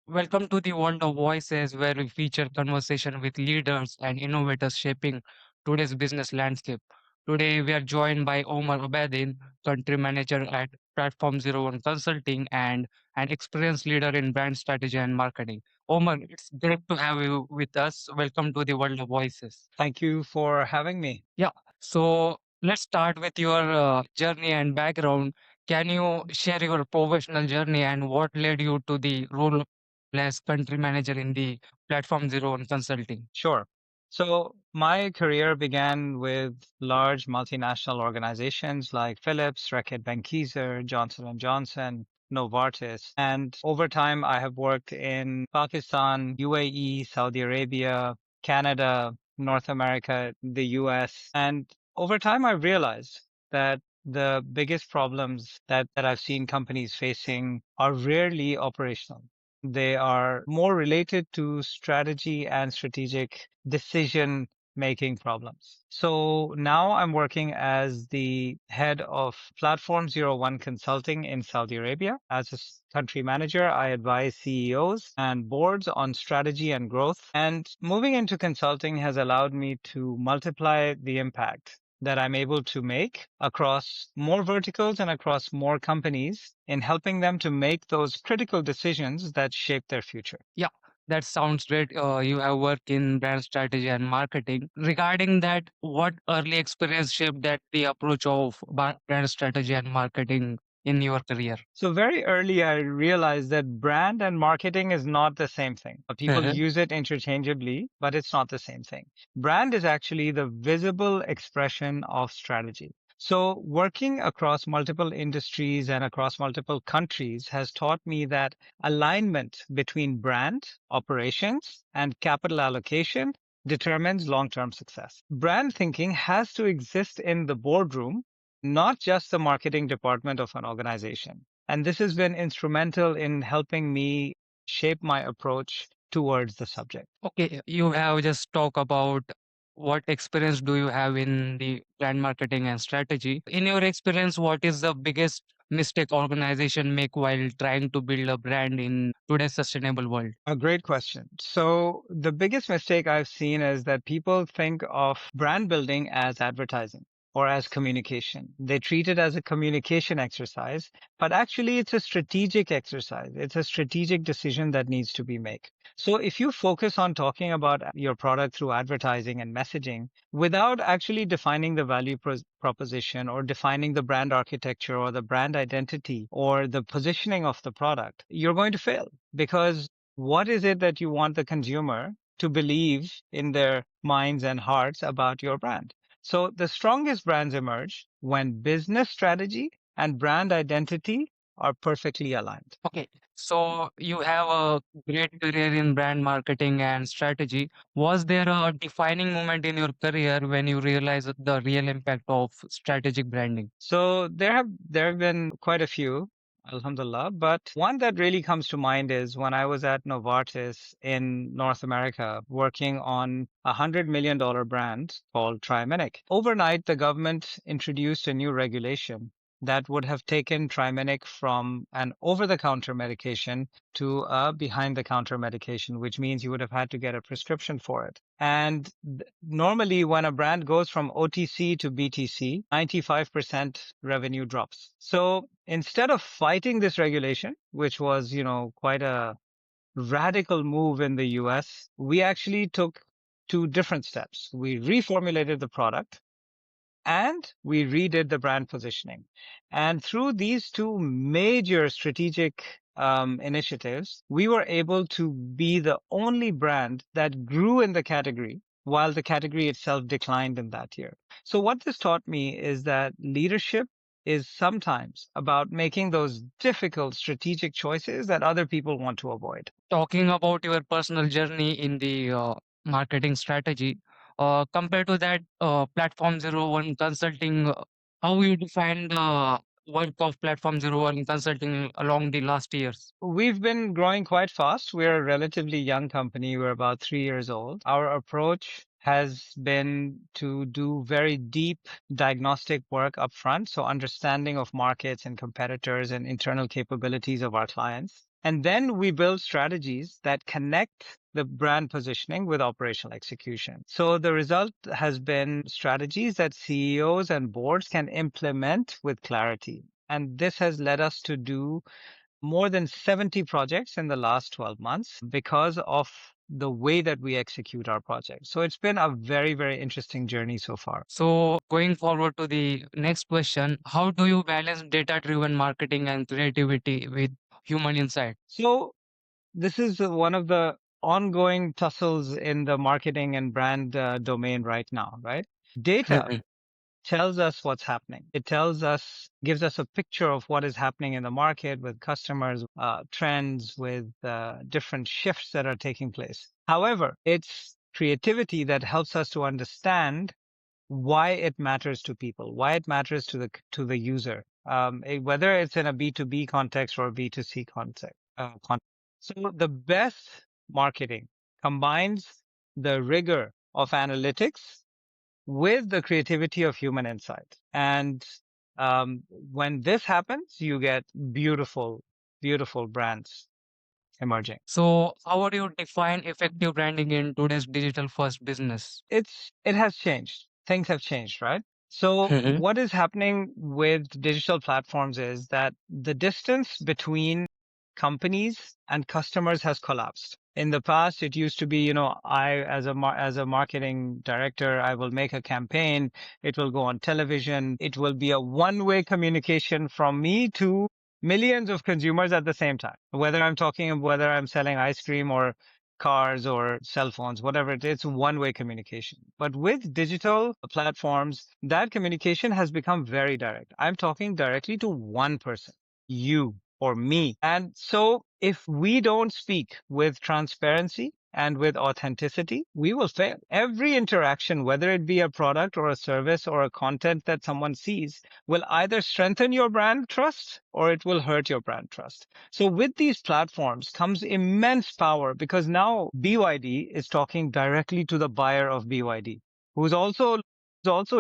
Welcome to the World of Voices, where we feature conversation with leaders and innovators shaping today's business landscape. Today, we are joined by Omar Abedin, country manager at Platform Zero One Consulting and an experienced leader in brand strategy and marketing. Omar, it's great to have you with us. Welcome to the World of Voices. Thank you for having me. Yeah. So let's start with your journey and background. Can you share your professional journey and what led you to the role as country manager in the Platform Zero One Consulting? Sure. So my career began with large multinational organizations like Philips, Reckitt Benckiser, Johnson& and Johnson, Novartis. And over time, I have worked in Pakistan, UAE, Saudi Arabia, Canada, North America, the US. And over time, I realized that the biggest problems that I've seen companies facing are rarely operational. They are more related to strategy and strategic decision making problems. So now I'm working as the head of Platform Zero One Consulting in Saudi Arabia. As a country manager, I advise CEOs and boards on strategy and growth. And moving into consulting has allowed me to multiply the impact that I'm able to make across more verticals and across more companies in helping them to make those critical decisions that shape their future. Yeah, that sounds great. You have worked in brand strategy and marketing. Regarding that, what early experience shaped that the approach of brand strategy and marketing in your career? So very early, I realized that brand and marketing is not the same thing. People use it interchangeably, but it's not the same thing. Brand is actually the visible expression of strategy. So working across multiple industries and across multiple countries has taught me that alignment between brand, operations, and capital allocation determines long-term success. Brand thinking has to exist in the boardroom, not just the marketing department of an organization. And this has been instrumental in helping me shape my approach towards the subject. Okay, you have just talked about what experience do you have in the brand marketing and strategy. In your experience, what is the biggest mistake organization make while trying to build a brand in today's sustainable world? A great question. So the biggest mistake I've seen is that people think of brand building as advertising or as communication. They treat it as a communication exercise, but actually it's a strategic exercise. It's a strategic decision that needs to be made. So if you focus on talking about your product through advertising and messaging without actually defining the value proposition or defining the brand architecture or the brand identity or the positioning of the product, you're going to fail because what is it that you want the consumer to believe in their minds and hearts about your brand? So the strongest brands emerge when business strategy and brand identity are perfectly aligned. Okay, so you have a great career in brand marketing and strategy. Was there a defining moment in your career when you realized the real impact of strategic branding? So there have been quite a few, alhamdulillah, but one that really comes to mind is when I was at Novartis in North America working on $100 million brand called Triaminic. Overnight, the government introduced a new regulation that would have taken Triaminic from an over-the-counter medication to a behind-the-counter medication, which means you would have had to get a prescription for it. And normally, when a brand goes from OTC to BTC, 95% revenue drops. So instead of fighting this regulation, which was, quite a radical move in the US, we actually took two different steps. We reformulated the product and we redid the brand positioning. And through these two major strategic initiatives, we were able to be the only brand that grew in the category while the category itself declined in that year. So what this taught me is that leadership is sometimes about making those difficult strategic choices that other people want to avoid. Talking about your personal journey in the marketing strategy, compared to that Platform Zero One Consulting, how you define the work of Platform Zero One Consulting along the last years? We've been growing quite fast. We're a relatively young company. We're about 3 years old. Our approach has been to do very deep diagnostic work upfront. So understanding of markets and competitors and internal capabilities of our clients. And then we build strategies that connect the brand positioning with operational execution. So the result has been strategies that CEOs and boards can implement with clarity. And this has led us to do more than 70 projects in the last 12 months because of the way that we execute our projects. So it's been a very, very interesting journey so far. So going forward to the next question, how do you balance data-driven marketing and creativity with human insight? So this is one of the ongoing tussles in the marketing and brand domain right now, right? Data tells us what's happening. It tells us, gives us a picture of what is happening in the market with customers, trends, with different shifts that are taking place. However, it's creativity that helps us to understand why it matters to people, why it matters to the user, whether it's in a B2B context or a B2C context. So the best marketing combines the rigor of analytics with the creativity of human insight. And when this happens, you get beautiful, beautiful brands emerging. So how would you define effective branding in today's digital-first business? It has changed. Things have changed, right? So what is happening with digital platforms is that the distance between companies and customers has collapsed. In the past, it used to be, I as a marketing director, I will make a campaign. It will go on television. It will be a one-way communication from me to millions of consumers at the same time. Whether I'm selling ice cream or cars or cell phones, whatever it is, one-way communication. But with digital platforms, that communication has become very direct. I'm talking directly to one person, you or me. And so if we don't speak with transparency and with authenticity, we will fail. Every interaction, whether it be a product or a service or a content that someone sees, will either strengthen your brand trust or it will hurt your brand trust. So with these platforms comes immense power because now BYD is talking directly to the buyer of BYD, who's also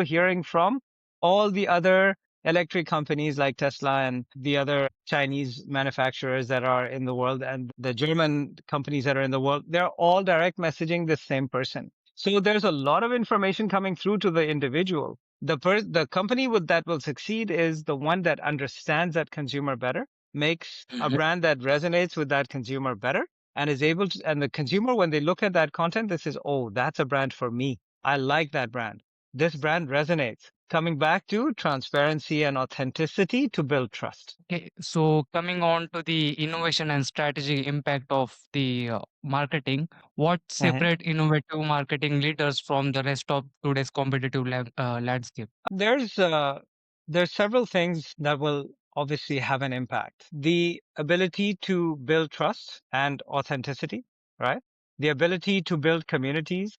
hearing from all the other electric companies like Tesla and the other Chinese manufacturers that are in the world and the German companies that are in the world. They're all direct messaging the same person. So there's a lot of information coming through to the individual. The company that will succeed is the one that understands that consumer better, makes a brand that resonates with that consumer better, and is able to, and the consumer, when they look at that content, they says, oh, that's a brand for me. I like that brand. This brand resonates. Coming back to transparency and authenticity to build trust. Okay, so coming on to the innovation and strategy impact of the marketing, what Mhm. separate innovative marketing leaders from the rest of today's competitive landscape? There's several things that will obviously have an impact. The ability to build trust and authenticity, right? The ability to build communities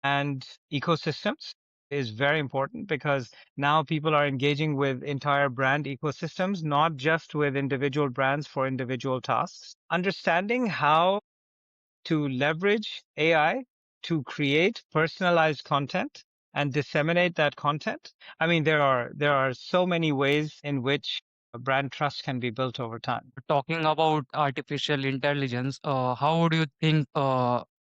and ecosystems is very important because now people are engaging with entire brand ecosystems, not just with individual brands for individual tasks. Understanding how to leverage AI to create personalized content and disseminate that content. I mean, there are so many ways in which brand trust can be built over time. Talking about artificial intelligence, how would you think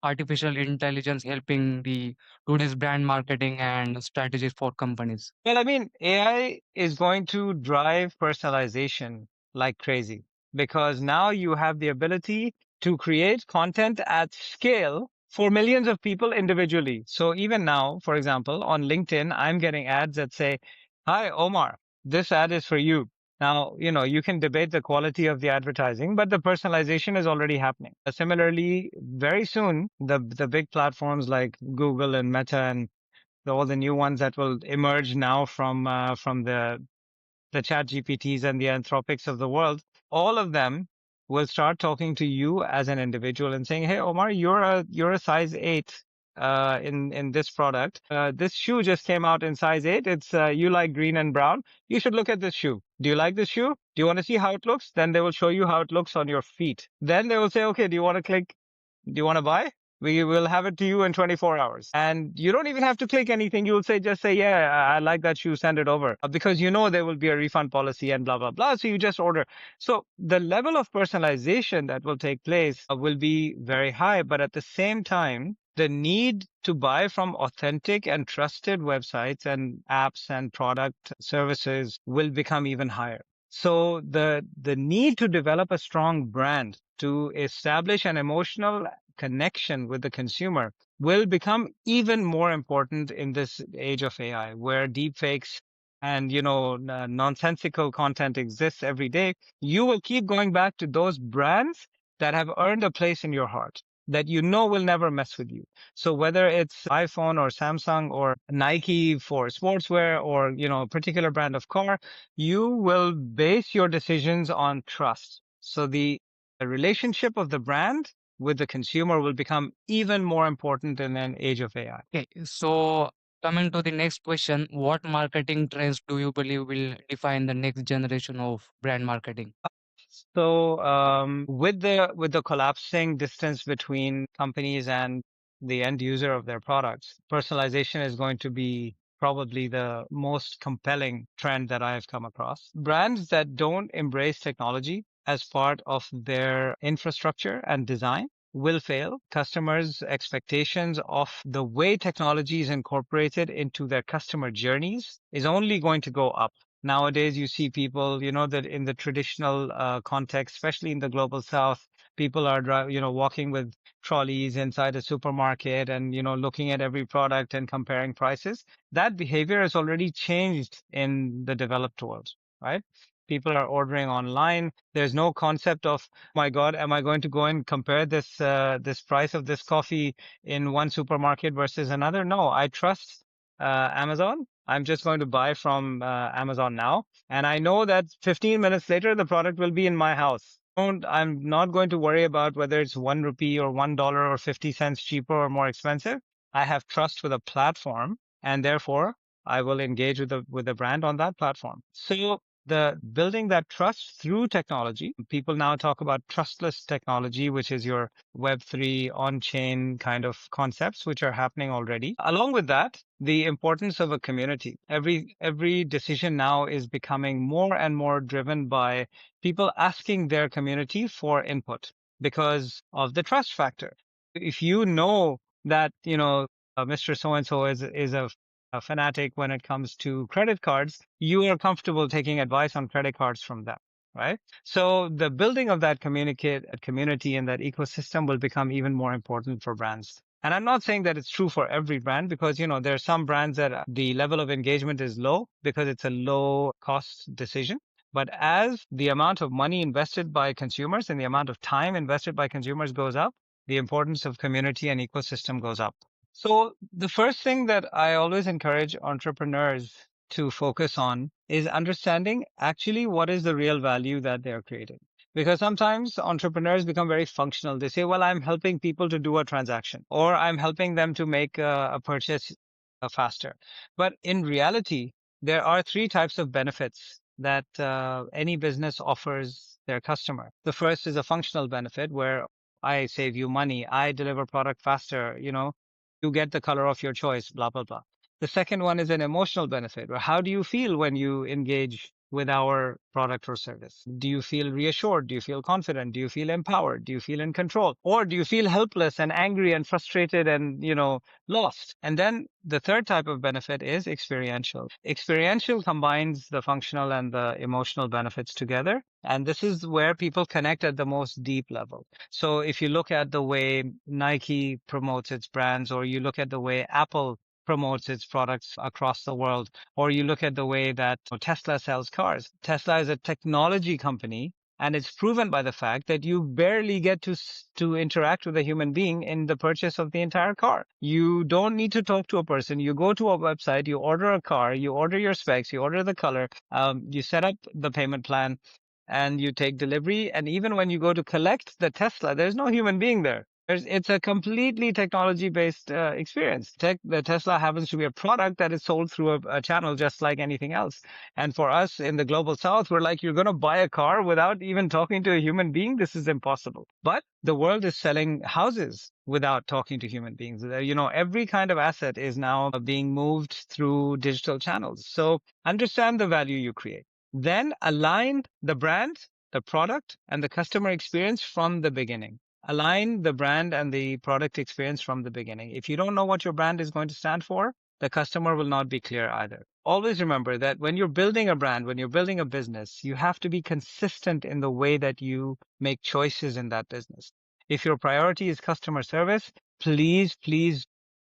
artificial intelligence helping the today's brand marketing and strategies for companies? Well, I mean, AI is going to drive personalization like crazy because now you have the ability to create content at scale for millions of people individually. So even now, for example, on LinkedIn, I'm getting ads that say, "Hi, Omar, this ad is for you." Now, you can debate the quality of the advertising, but the personalization is already happening. Similarly, very soon, the big platforms like Google and Meta and all the new ones that will emerge now from the chat GPTs and the Anthropics of the world, all of them will start talking to you as an individual and saying, "Hey, Omar, you're a size 8 in this product. This shoe just came out in size 8. It's you like green and brown. You should look at this shoe. Do you like this shoe? Do you want to see how it looks?" Then they will show you how it looks on your feet. Then they will say, "Okay, do you want to click? Do you want to buy?" We will have it to you in 24 hours. And you don't even have to click anything. You'll say, just say, yeah, I like that shoe, send it over. Because you know there will be a refund policy and blah, blah, blah. So you just order. So the level of personalization that will take place will be very high. But at the same time, the need to buy from authentic and trusted websites and apps and product services will become even higher. So the need to develop a strong brand, to establish an emotional connection with the consumer, will become even more important in this age of AI, where deepfakes and nonsensical content exists every day. You will keep going back to those brands that have earned a place in your heart, that you know will never mess with you. So whether it's iPhone or Samsung or Nike for sportswear, or a particular brand of car, you will base your decisions on trust. So the relationship of the brand with the consumer will become even more important in an age of AI. Okay, so coming to the next question, what marketing trends do you believe will define the next generation of brand marketing? So with the collapsing distance between companies and the end user of their products, personalization is going to be probably the most compelling trend that I have come across. Brands that don't embrace technology as part of their infrastructure and design will fail. Customers' expectations of the way technology is incorporated into their customer journeys is only going to go up. Nowadays, you see people, that in the traditional context, especially in the global south, people are, walking with trolleys inside a supermarket and, looking at every product and comparing prices. That behavior has already changed in the developed world, right? People are ordering online. There's no concept of, my God, am I going to go and compare this price of this coffee in one supermarket versus another? No, I trust Amazon. I'm just going to buy from Amazon now. And I know that 15 minutes later, the product will be in my house. I'm not going to worry about whether it's 1 rupee or $1 or 50 cents cheaper or more expensive. I have trust with a platform, and therefore I will engage with the brand on that platform. So the building that trust through technology, people now talk about trustless technology, which is your Web3 on-chain kind of concepts, which are happening already. Along with that, the importance of a community. Every decision now is becoming more and more driven by people asking their community for input because of the trust factor. If you know that, Mr. So and so is a fanatic when it comes to credit cards, you are comfortable taking advice on credit cards from them, right? So the building of that community and that ecosystem will become even more important for brands. And I'm not saying that it's true for every brand, because, there are some brands that the level of engagement is low because it's a low cost decision. But as the amount of money invested by consumers and the amount of time invested by consumers goes up, the importance of community and ecosystem goes up. So the first thing that I always encourage entrepreneurs to focus on is understanding actually what is the real value that they're creating. Because sometimes entrepreneurs become very functional. They say, well, I'm helping people to do a transaction, or I'm helping them to make a purchase faster. But in reality, there are three types of benefits that any business offers their customer. The first is a functional benefit, where I save you money, I deliver product faster, you get the color of your choice, blah, blah, blah. The second one is an emotional benefit. Or how do you feel when you engage with our product or service? Do you feel reassured? Do you feel confident? Do you feel empowered? Do you feel in control? Or do you feel helpless and angry and frustrated and, lost? And then the third type of benefit is experiential. Experiential combines the functional and the emotional benefits together. And this is where people connect at the most deep level. So if you look at the way Nike promotes its brands, or you look at the way Apple promotes its products across the world, or you look at the way that Tesla sells cars. Tesla is a technology company, and it's proven by the fact that you barely get to interact with a human being in the purchase of the entire car. You don't need to talk to a person. You go to a website, you order a car, you order your specs, you order the color, you set up the payment plan, and you take delivery. And even when you go to collect the Tesla, there's no human being there. It's a completely technology-based experience. The Tesla happens to be a product that is sold through a channel just like anything else. And for us in the global south, we're like, you're going to buy a car without even talking to a human being? This is impossible. But the world is selling houses without talking to human beings. Every kind of asset is now being moved through digital channels. So understand the value you create. Then align the brand, the product, and the customer experience from the beginning. Align the brand and the product experience from the beginning. If you don't know what your brand is going to stand for, the customer will not be clear either. Always remember that when you're building a brand, when you're building a business, you have to be consistent in the way that you make choices in that business. If your priority is customer service, please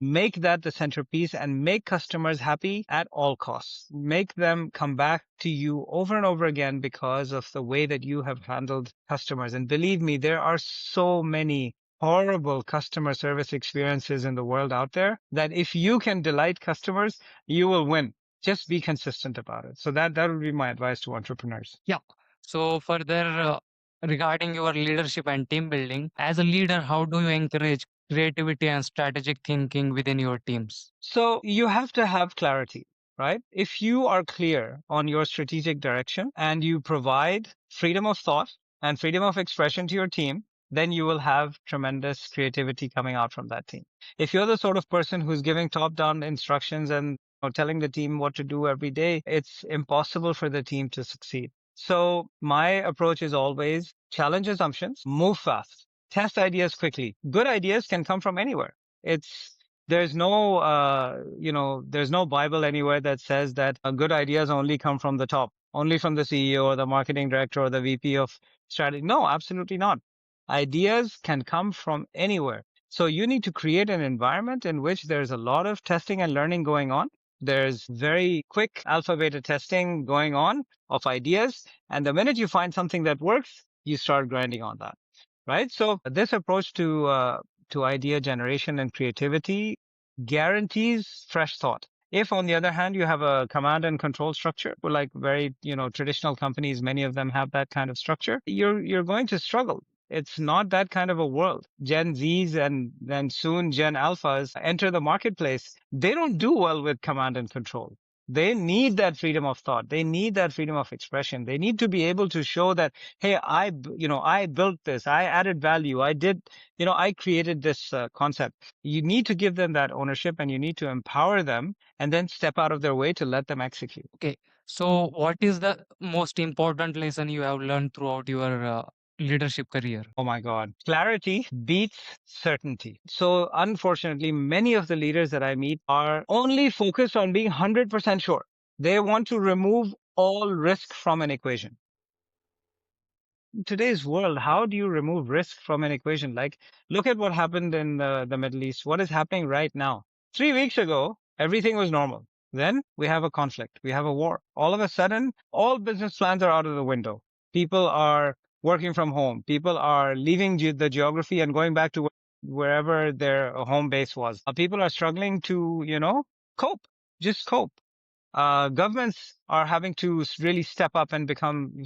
make that the centerpiece and make customers happy at all costs. Make them come back to you over and over again because of the way that you have handled customers. And believe me, there are so many horrible customer service experiences in the world out there that if you can delight customers, you will win. Just be consistent about it. So that would be my advice to entrepreneurs. Yeah. So further, regarding your leadership and team building, as a leader, how do you encourage creativity and strategic thinking within your teams? So you have to have clarity, right? If you are clear on your strategic direction and you provide freedom of thought and freedom of expression to your team, then you will have tremendous creativity coming out from that team. If you're the sort of person who's giving top-down instructions and telling the team what to do every day, it's impossible for the team to succeed. So my approach is always challenge assumptions, move fast, test ideas quickly. Good ideas can come from anywhere. It's there's no Bible anywhere that says that good ideas only come from the top, only from the CEO or the marketing director or the VP of strategy. No, absolutely not. Ideas can come from anywhere. So you need to create an environment in which there's a lot of testing and learning going on. There's very quick alpha beta testing going on of ideas. And the minute you find something that works, you start grinding on that. Right. So this approach to idea generation and creativity guarantees fresh thought. If, on the other hand, you have a command and control structure, well, like very, traditional companies, many of them have that kind of structure, you're going to struggle. It's not that kind of a world. Gen Zs and then soon Gen Alphas enter the marketplace. They don't do well with command and control. They need that freedom of thought. They need that freedom of expression. They need to be able to show that, hey, I built this. I added value. I created this concept. You need to give them that ownership and you need to empower them and then step out of their way to let them execute. Okay. So, what is the most important lesson you have learned throughout your leadership career? Oh my God. Clarity beats certainty. So unfortunately, many of the leaders that I meet are only focused on being 100% sure. They want to remove all risk from an equation. In today's world, how do you remove risk from an equation? Like, look at what happened in the Middle East. What is happening right now? 3 weeks ago, everything was normal. Then we have a conflict. We have a war. All of a sudden, all business plans are out of the window. People are working from home. People are leaving the geography and going back to wherever their home base was. People are struggling to, cope, just cope. Governments are having to really step up and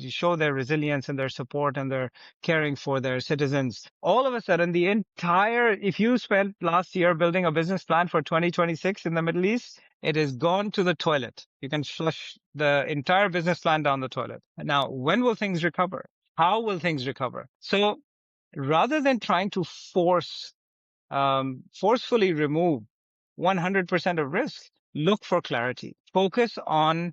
show their resilience and their support and their caring for their citizens. All of a sudden, if you spent last year building a business plan for 2026 in the Middle East, it is gone to the toilet. You can flush the entire business plan down the toilet. Now, when will things recover? How will things recover? So rather than trying to forcefully remove 100% of risk, look for clarity. Focus on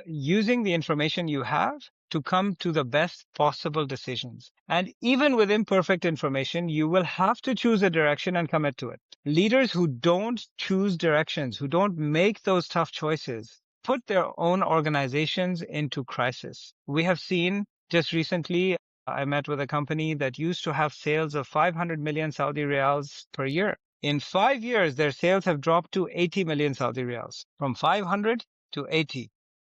using the information you have to come to the best possible decisions. And even with imperfect information, you will have to choose a direction and commit to it. Leaders who don't choose directions, who don't make those tough choices, put their own organizations into crisis. We have seen just recently, I met with a company that used to have sales of 500 million Saudi riyals per year. In 5 years, their sales have dropped to 80 million Saudi riyals, from 500 to 80.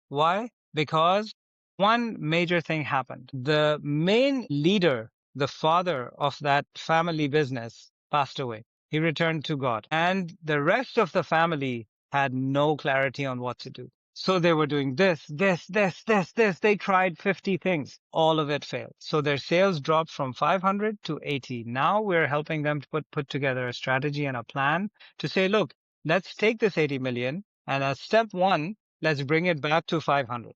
Why? Because one major thing happened. The main leader, the father of that family business, passed away. He returned to God. And the rest of the family had no clarity on what to do. So they were doing this. They tried 50 things. All of it failed. So their sales dropped from 500 to 80. Now we're helping them to put together a strategy and a plan to say, look, let's take this 80 million and as step one, let's bring it back to 500.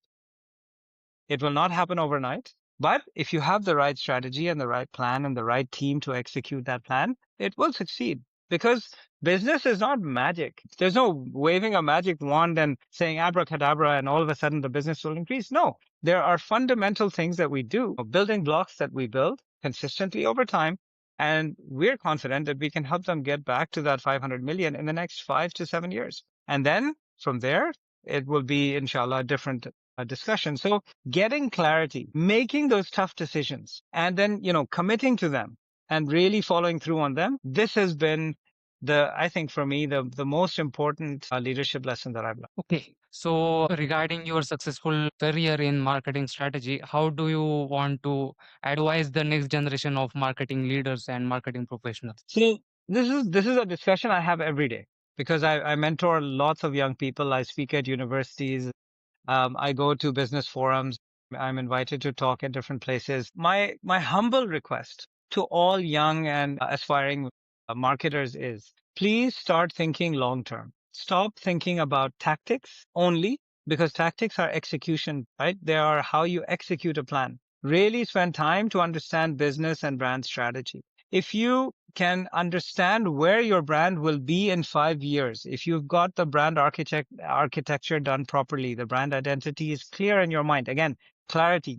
It will not happen overnight. But if you have the right strategy and the right plan and the right team to execute that plan, it will succeed because business is not magic. There's no waving a magic wand and saying abracadabra and all of a sudden the business will increase. No, there are fundamental things that we do, building blocks that we build consistently over time. And we're confident that we can help them get back to that 500 million in the next 5 to 7 years. And then from there, it will be, inshallah, a different discussion. So getting clarity, making those tough decisions, and then, committing to them and really following through on them. This has been I think for me, the most important leadership lesson that I've learned. Okay. So regarding your successful career in marketing strategy, how do you want to advise the next generation of marketing leaders and marketing professionals? So this is a discussion I have every day because I mentor lots of young people. I speak at universities. I go to business forums. I'm invited to talk at different places. My humble request to all young and aspiring marketers is please start thinking long term. Stop thinking about tactics only because tactics are execution, right? They are how you execute a plan. Really spend time to understand business and brand strategy. If you can understand where your brand will be in 5 years, if you've got the brand architecture done properly, the brand identity is clear in your mind. Again,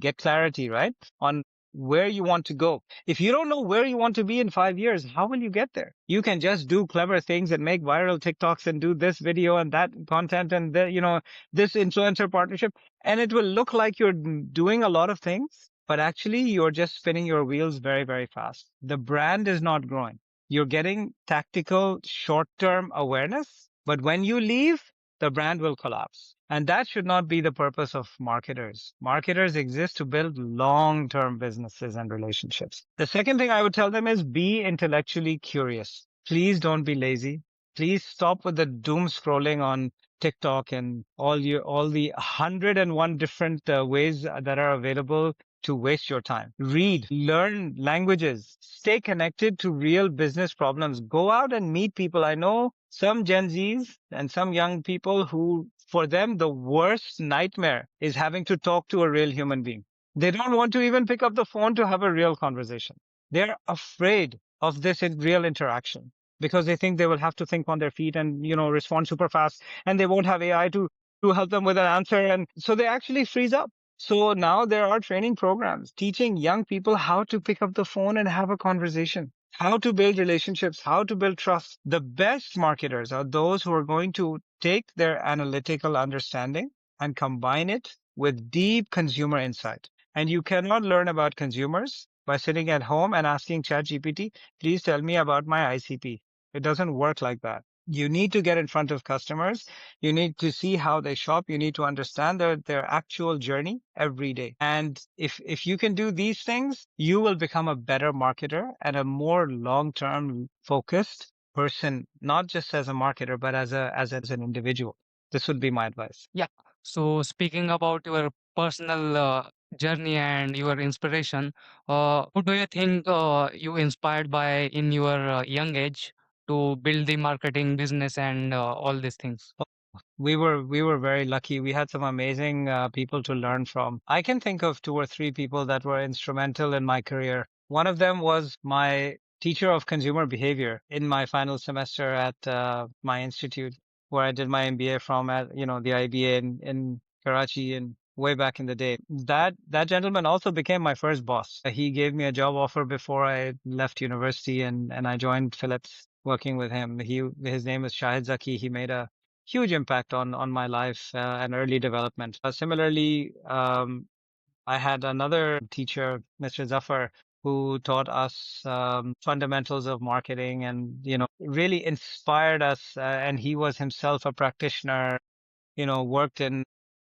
get clarity, right? On where you want to go. If you don't know where you want to be in 5 years, how will you get there? You can just do clever things and make viral TikToks and do this video and that content and this influencer partnership. And it will look like you're doing a lot of things, but actually you're just spinning your wheels very, very fast. The brand is not growing. You're getting tactical short-term awareness, but when you leave, the brand will collapse. And that should not be the purpose of marketers. Marketers exist to build long-term businesses and relationships. The second thing I would tell them is be intellectually curious. Please don't be lazy. Please stop with the doom scrolling on TikTok and all the 101 different ways that are available to waste your time. Read, learn languages, stay connected to real business problems. Go out and meet people. I know some Gen Zs and some young people who, for them, the worst nightmare is having to talk to a real human being. They don't want to even pick up the phone to have a real conversation. They're afraid of this real interaction because they think they will have to think on their feet and, respond super fast and they won't have AI to help them with an answer. And so they actually freeze up. So now there are training programs teaching young people how to pick up the phone and have a conversation, how to build relationships, how to build trust. The best marketers are those who are going to take their analytical understanding and combine it with deep consumer insight. And you cannot learn about consumers by sitting at home and asking ChatGPT, please tell me about my ICP. It doesn't work like that. You need to get in front of customers. You need to see how they shop. You need to understand their actual journey every day. And if you can do these things, you will become a better marketer and a more long-term focused person, not just as a marketer, but as an individual. This would be my advice. Yeah. So speaking about your personal journey and your inspiration, who do you think you inspired by in your young age to build the marketing business and all these things? We were very lucky. We had some amazing people to learn from. I can think of 2 or 3 people that were instrumental in my career. One of them was my teacher of consumer behavior in my final semester at my institute, where I did my MBA from at the IBA in Karachi and way back in the day. That gentleman also became my first boss. He gave me a job offer before I left university, and I joined Philips working with him. His name is Shahid Zaki. He made a huge impact on my life and early development. Similarly, I had another teacher, Mr. Zafar, who taught us fundamentals of marketing and really inspired us. And he was himself a practitioner, worked in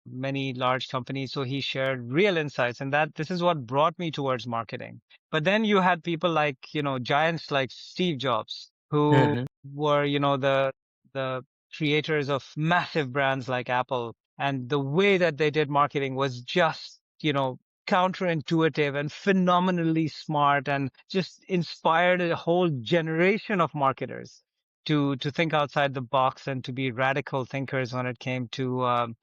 many large companies. So he shared real insights, and that this is what brought me towards marketing. But then you had people like, giants like Steve Jobs, who Mhm. were, the creators of massive brands like Apple. And the way that they did marketing was just, counterintuitive and phenomenally smart, and just inspired a whole generation of marketers to think outside the box and to be radical thinkers when it came to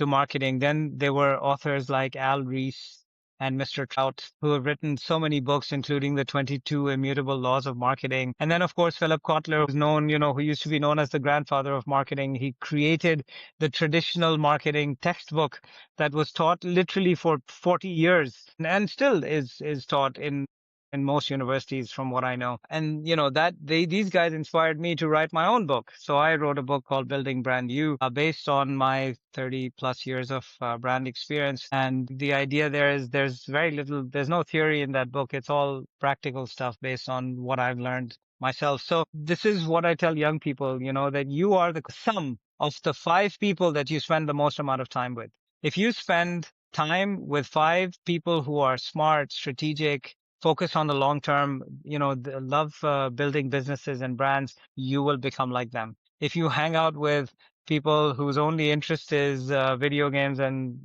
marketing. Then there were authors like Al Reese and Mr. Trout, who have written so many books, including the 22 Immutable Laws of Marketing. And then, of course, Philip Kotler, who's known, who used to be known as the grandfather of marketing. He created the traditional marketing textbook that was taught literally for 40 years and still is taught in most universities, from what I know. And these guys inspired me to write my own book. So I wrote a book called Building Brand You, based on my 30 plus years of brand experience. And the idea there is there's no theory in that book. It's all practical stuff based on what I've learned myself. So this is what I tell young people, that you are the sum of the 5 people that you spend the most amount of time with. If you spend time with 5 people who are smart, strategic, focus on the long term, love building businesses and brands, you will become like them. If you hang out with people whose only interest is video games and,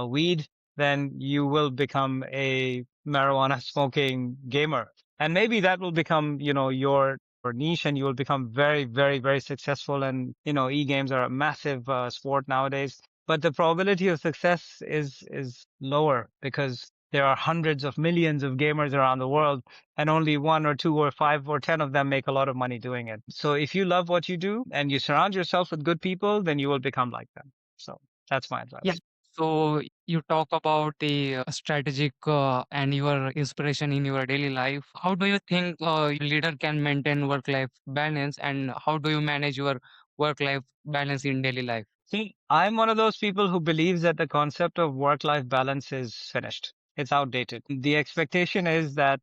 weed, then you will become a marijuana smoking gamer. And maybe that will become, your niche, and you will become very, very, very successful. And, e-games are a massive sport nowadays. But the probability of success is lower, because there are hundreds of millions of gamers around the world, and only 1 or 2 or 5 or 10 of them make a lot of money doing it. So if you love what you do and you surround yourself with good people, then you will become like them. So that's my Yeah. advice. So you talk about the strategic and your inspiration in your daily life. How do you think leader can maintain work-life balance, and how do you manage your work-life balance in daily life? See, I'm one of those people who believes that the concept of work-life balance is finished. It's outdated. The expectation is that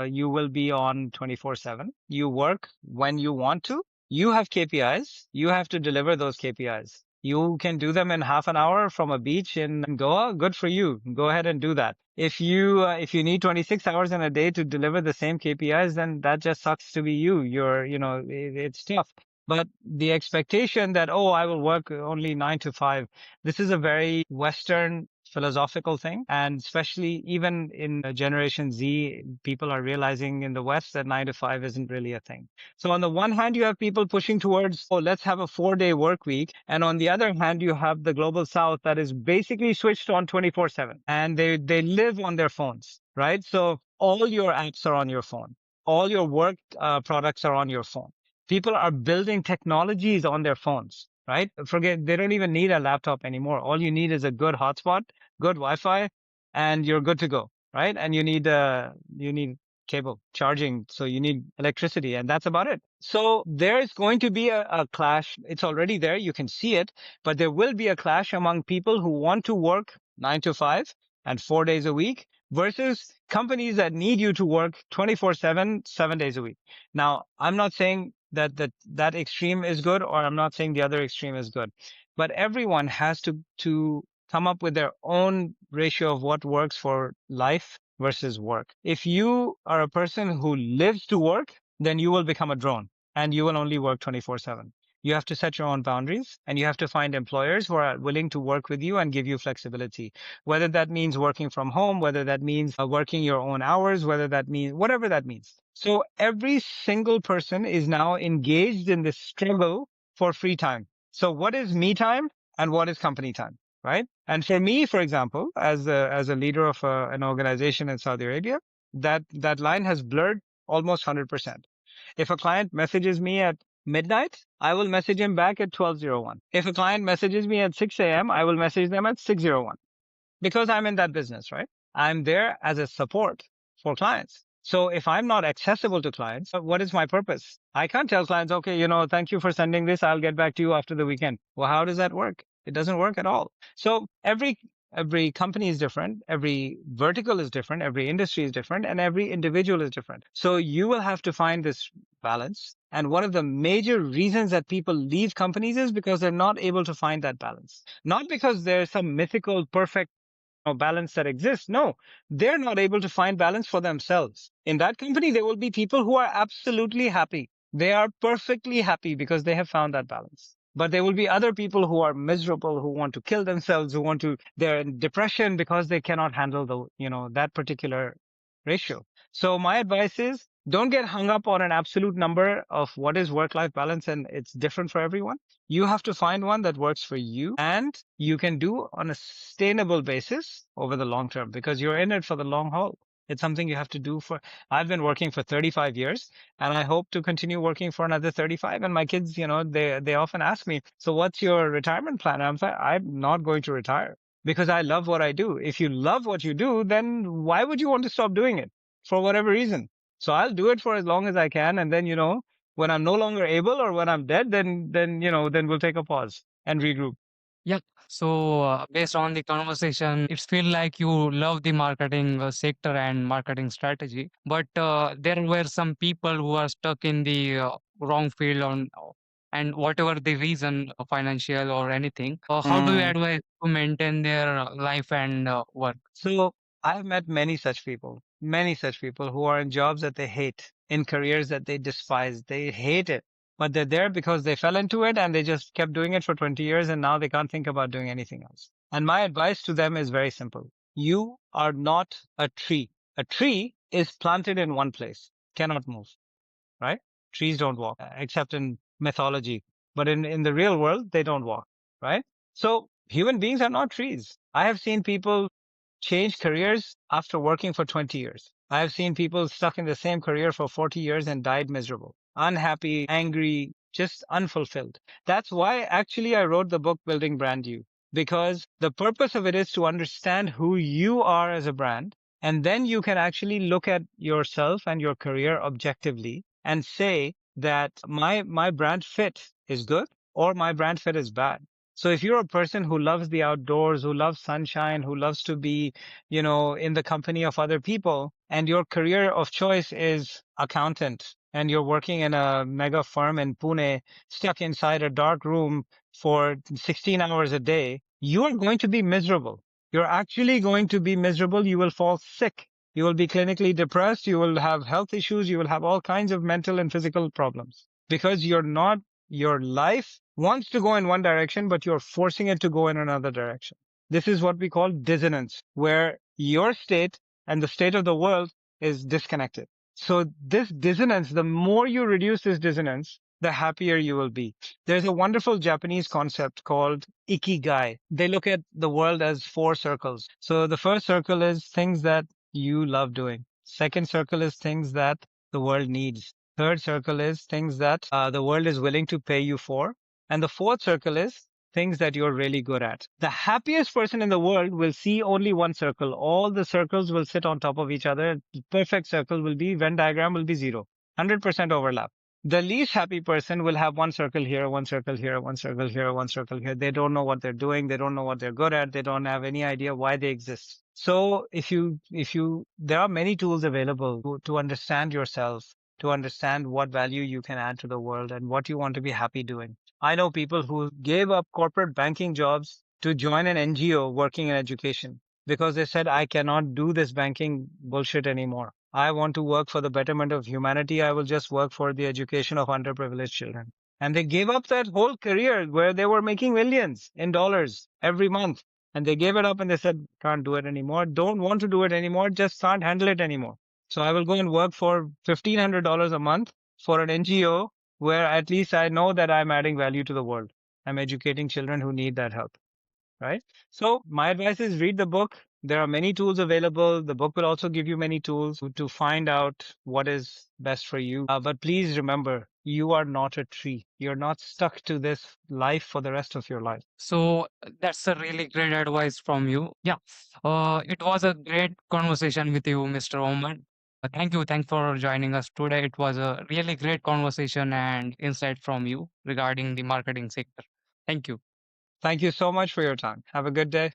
you will be on 24/7. You work when you want to. You have KPIs. You have to deliver those KPIs. You can do them in half an hour from a beach in Goa. Good for you. Go ahead and do that. If you need 26 hours in a day to deliver the same KPIs, then that just sucks to be you. It's tough. But the expectation that, oh, I will work only 9 to 5, this is a very Western philosophical thing. And especially even in Generation Z, people are realizing in the West that 9 to 5 isn't really a thing. So on the one hand, you have people pushing towards, oh, let's have a 4-day work week. And on the other hand, you have the global South that is basically switched on 24/7, and they live on their phones, right? So all your apps are on your phone. All your work products are on your phone. People are building technologies on their phones, right? Forget, they don't even need a laptop anymore. All you need is a good hotspot, good Wi-Fi, and you're good to go, right? And you need cable charging. So you need electricity, and that's about it. So there is going to be a clash. It's already there. You can see it, but there will be a clash among people who want to work 9 to 5 and 4 days a week versus companies that need you to work 24/7, 7 days a week. Now, I'm not saying that extreme is good, or I'm not saying the other extreme is good, but everyone has to come up with their own ratio of what works for life versus work. If you are a person who lives to work, then you will become a drone and you will only work 24/7. You have to set your own boundaries, and you have to find employers who are willing to work with you and give you flexibility. Whether that means working from home, whether that means working your own hours, whether that means whatever that means. So every single person is now engaged in this struggle for free time. So what is me time and what is company time, right? And for me, for example, as a leader of an organization in Saudi Arabia, that line has blurred almost 100%. If a client messages me at midnight, I will message him back at 12:01. If a client messages me at 6 a.m., I will message them at 6:01, because I'm in that business, right? I'm there as a support for clients. So if I'm not accessible to clients, what is my purpose? I can't tell clients, okay, thank you for sending this. I'll get back to you after the weekend. Well, how does that work? It doesn't work at all. So every company is different. Every vertical is different. Every industry is different, and every individual is different. So you will have to find this balance. And one of the major reasons that people leave companies is because they're not able to find that balance. Not because there's some mythical perfect balance that exists. No, they're not able to find balance for themselves. In that company, there will be people who are absolutely happy. They are perfectly happy because they have found that balance. But there will be other people who are miserable, who want to kill themselves, they're in depression because they cannot handle that particular ratio. So my advice is don't get hung up on an absolute number of what is work-life balance, and it's different for everyone. You have to find one that works for you and you can do on a sustainable basis over the long term, because you're in it for the long haul. It's something you have to do for. I've been working for 35 years and I hope to continue working for another 35. And my kids, they often ask me, so what's your retirement plan? I'm like, I'm not going to retire because I love what I do. If you love what you do, then why would you want to stop doing it for whatever reason? So I'll do it for as long as I can. And then, when I'm no longer able or when I'm dead, then we'll take a pause and regroup. Yeah. So, based on the conversation, it's feel like you love the marketing sector and marketing strategy, but there were some people who are stuck in the wrong field and whatever the reason, financial or anything. How do you Mm. advise to maintain their life and work? So I've met many such people who are in jobs that they hate, in careers that they despise. They hate it, but they're there because they fell into it and they just kept doing it for 20 years and now they can't think about doing anything else. And my advice to them is very simple. You are not a tree. A tree is planted in one place, cannot move, right? Trees don't walk, except in mythology. But in the real world, they don't walk, right? So human beings are not trees. I have seen people change careers after working for 20 years. I have seen people stuck in the same career for 40 years and died miserable, unhappy, angry, just unfulfilled. That's why actually I wrote the book Building Brand You, because the purpose of it is to understand who you are as a brand. And then you can actually look at yourself and your career objectively and say that my brand fit is good or my brand fit is bad. So if you're a person who loves the outdoors, who loves sunshine, who loves to be, in the company of other people, and your career of choice is accountant, and you're working in a mega firm in Pune, stuck inside a dark room for 16 hours a day, you are going to be miserable. You're actually going to be miserable. You will fall sick. You will be clinically depressed. You will have health issues. You will have all kinds of mental and physical problems because your life wants to go in one direction, but you're forcing it to go in another direction. This is what we call dissonance, where your state and the state of the world is disconnected. So this dissonance, the more you reduce this dissonance, the happier you will be. There's a wonderful Japanese concept called ikigai. They look at the world as four circles. So the first circle is things that you love doing. Second circle is things that the world needs. Third circle is things that the world is willing to pay you for. And the fourth circle is things that you're really good at. The happiest person in the world will see only one circle. All the circles will sit on top of each other. The perfect circle will be, Venn diagram will be zero. 100% overlap. The least happy person will have one circle here, one circle here, one circle here, one circle here. They don't know what they're doing. They don't know what they're good at. They don't have any idea why they exist. So there are many tools available to understand yourself, to understand what value you can add to the world and what you want to be happy doing. I know people who gave up corporate banking jobs to join an NGO working in education because they said, I cannot do this banking bullshit anymore. I want to work for the betterment of humanity. I will just work for the education of underprivileged children. And they gave up that whole career where they were making millions in dollars every month. And they gave it up and they said, can't do it anymore. Don't want to do it anymore. Just can't handle it anymore. So I will go and work for $1,500 a month for an NGO where at least I know that I'm adding value to the world. I'm educating children who need that help, right? So my advice is read the book. There are many tools available. The book will also give you many tools to find out what is best for you. But please remember, you are not a tree. You're not stuck to this life for the rest of your life. So that's a really great advice from you. Yeah. It was a great conversation with you, Mr. Oman. Thank you. Thanks for joining us today. It was a really great conversation and insight from you regarding the marketing sector. Thank you. Thank you so much for your time. Have a good day.